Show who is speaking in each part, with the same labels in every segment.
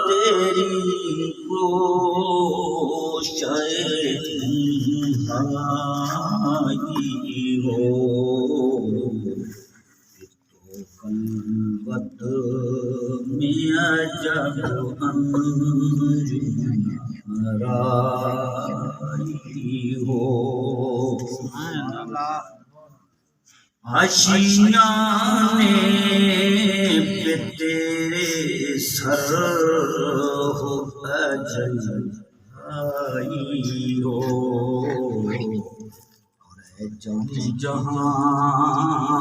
Speaker 1: تیری کوشش تنہائی ہو، خلوت میں عجب انجم آرائی ہو، آشیانے پہ تیرے سر ہو اجل آئی ہو، جہاں جہاں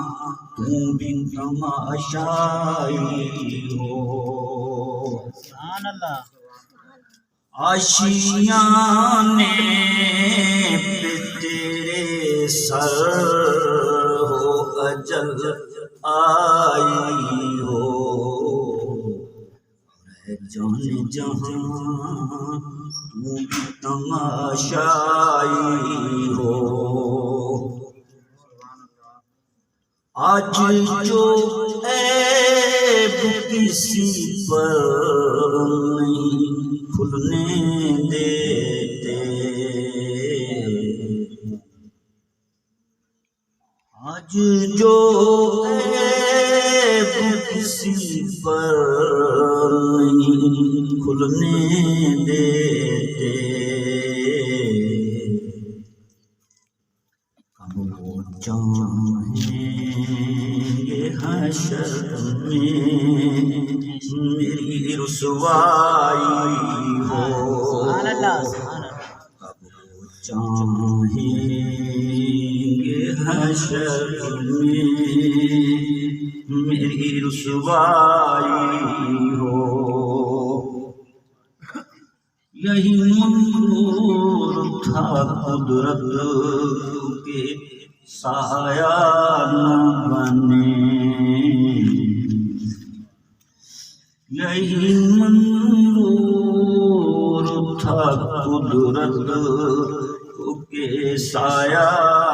Speaker 1: تو بھی تماشائی ہو،
Speaker 2: سبحان اللہ۔
Speaker 1: آشیانے پہ تیرے سر ہو اجل آئی ہو، جہاں جہاں تو بھی تماشائی ہو، آج جو عیب کسی پر نہیں کھلنے دیتے، آج جو عیب کسی پر نہیں کھلنے دیتے، کب وہ چاہیں گے حشر میں میری رسوائی ہو،
Speaker 2: سبحان اللہ، سبحان اللہ۔
Speaker 1: کب وہ چاہیں گے حشر میں میری رسوائی ہو، یہی منظور تھا قدرت کے سایہ نہ بنے، یہی منظور تھا قدرت کے سایہ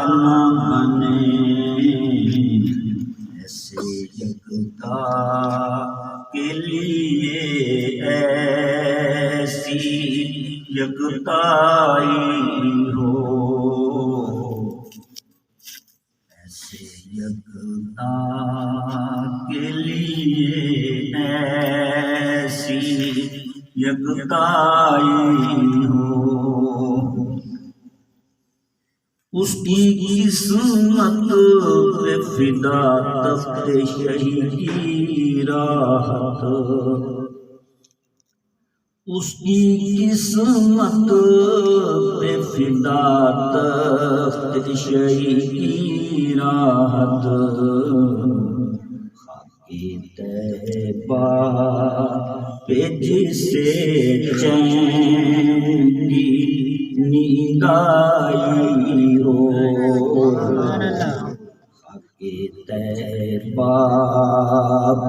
Speaker 1: نہ بنے، ایسے یکتا کے لیے ایسی یکتائی ہو، ایسے یکتا کے لیے ایسی یکتائی ہو، اس کی قسمت پہ فدا تخت شہی راحت، اس کی قسمت پہ فدا تخت شہی راحت، خاک طیبہ پہ جسے چین کی نیند آئی ہو، خاک طیبہ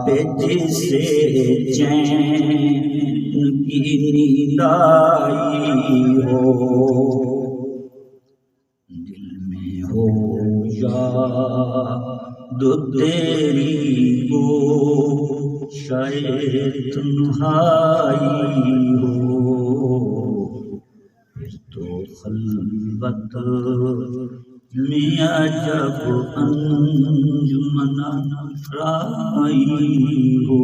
Speaker 1: پہ جسے چین کی نیند آئی ہو، دل میں ہو یاد تیری گوشۂ تنہائی ہو، پھر تو خلوت میں عجب انجمن آرائی ہو۔